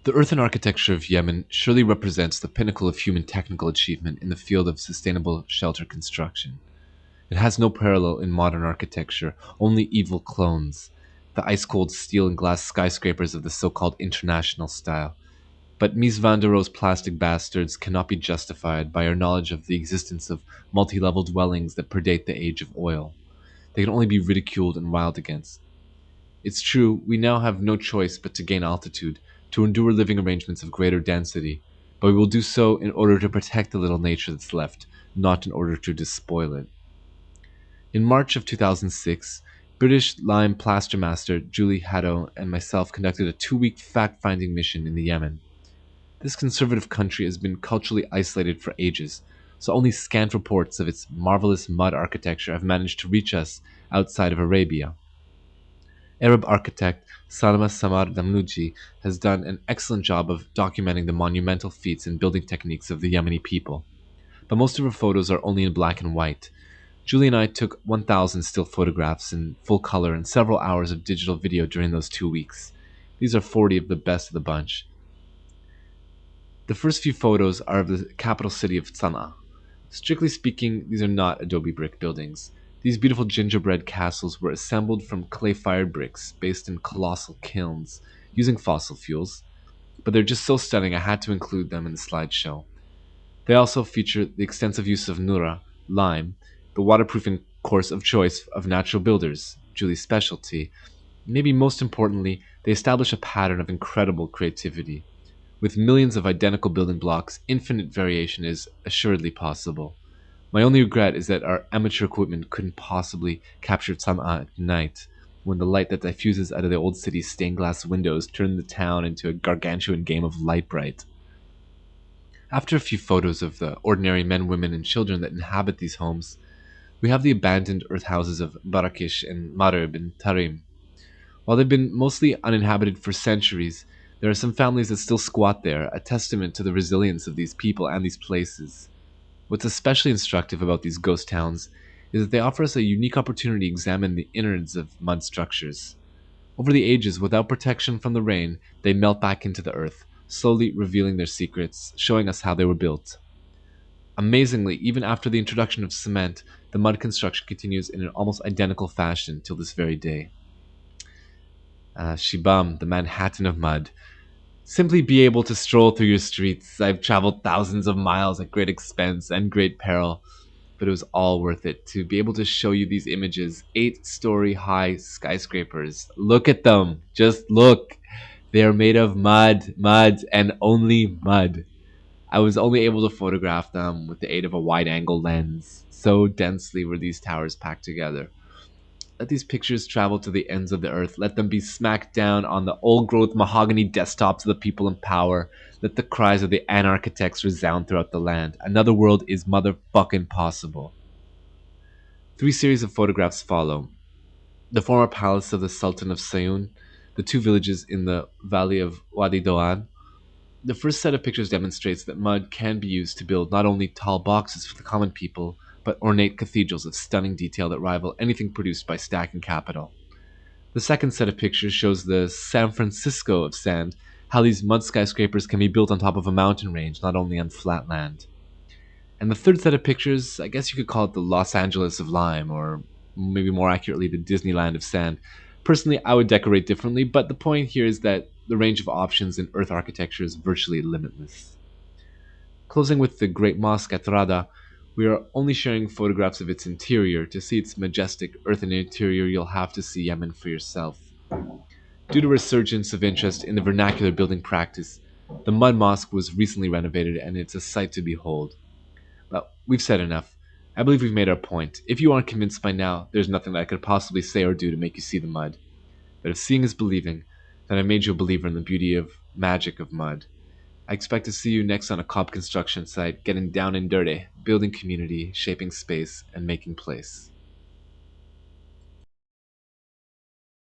The earthen architecture of Yemen surely represents the pinnacle of human technical achievement in the field of sustainable shelter construction. It has no parallel in modern architecture, only evil clones, the ice-cold steel and glass skyscrapers of the so-called international style. But Mies van der Rohe's plastic bastards cannot be justified by our knowledge of the existence of multi-level dwellings that predate the age of oil. They can only be ridiculed and riled against. It's true, we now have no choice but to gain altitude, to endure living arrangements of greater density, but we will do so in order to protect the little nature that's left, not in order to despoil it. In March of 2006, British lime plaster master Julie Haddo and myself conducted a 2-week fact-finding mission in the Yemen. This conservative country has been culturally isolated for ages, so only scant reports of its marvelous mud architecture have managed to reach us outside of Arabia. Arab architect Salma Samar Damluji has done an excellent job of documenting the monumental feats and building techniques of the Yemeni people, but most of her photos are only in black and white. Julie and I took 1,000 still photographs in full color and several hours of digital video during those 2 weeks. These are 40 of the best of the bunch. The first few photos are of the capital city of Sana'a. Strictly speaking, these are not adobe brick buildings. These beautiful gingerbread castles were assembled from clay-fired bricks based in colossal kilns, using fossil fuels, but they're just so stunning I had to include them in the slideshow. They also feature the extensive use of nura, lime, the waterproofing course of choice of natural builders, Julie's specialty. Maybe most importantly, they establish a pattern of incredible creativity. With millions of identical building blocks, infinite variation is assuredly possible. My only regret is that our amateur equipment couldn't possibly capture Sana'a at night, when the light that diffuses out of the old city's stained glass windows turned the town into a gargantuan game of light bright. After a few photos of the ordinary men, women, and children that inhabit these homes, we have the abandoned earth houses of Barakish and Marib and Tarim. While they've been mostly uninhabited for centuries, there are some families that still squat there, a testament to the resilience of these people and these places. What's especially instructive about these ghost towns is that they offer us a unique opportunity to examine the innards of mud structures. Over the ages, without protection from the rain, they melt back into the earth, slowly revealing their secrets, showing us how they were built. Amazingly, even after the introduction of cement, the mud construction continues in an almost identical fashion till this very day. Shibam, the Manhattan of mud. Simply be able to stroll through your streets. I've traveled thousands of miles at great expense and great peril, but it was all worth it to be able to show you these images. 8-story high skyscrapers. Look at them. Just look. They are made of mud, and only mud. I was only able to photograph them with the aid of a wide angle lens. So densely were these towers packed together. Let these pictures travel to the ends of the earth. Let them be smacked down on the old growth mahogany desktops of the people in power. Let the cries of the anarchitects resound throughout the land. Another world is motherfucking possible. 3 series of photographs follow. The former palace of the Sultan of Sayun, the 2 villages in the valley of Wadi Doan. The first set of pictures demonstrates that mud can be used to build not only tall boxes for the common people, but ornate cathedrals of stunning detail that rival anything produced by stacking capital. The second set of pictures shows the San Francisco of sand, how these mud skyscrapers can be built on top of a mountain range, not only on flat land. And the third set of pictures, I guess you could call it the Los Angeles of lime, or maybe more accurately, the Disneyland of sand. Personally, I would decorate differently, but the point here is that the range of options in earth architecture is virtually limitless. Closing with the Great Mosque at RADA, we are only sharing photographs of its interior. To see its majestic earthen interior, you'll have to see Yemen for yourself. Due to resurgence of interest in the vernacular building practice, the Mud Mosque was recently renovated and it's a sight to behold. Well, we've said enough. I believe we've made our point. If you aren't convinced by now, there's nothing that I could possibly say or do to make you see the mud. But if seeing is believing, then I made you a believer in the beauty of magic of mud. I expect to see you next on a cob construction site, getting down and dirty, building community, shaping space, and making place.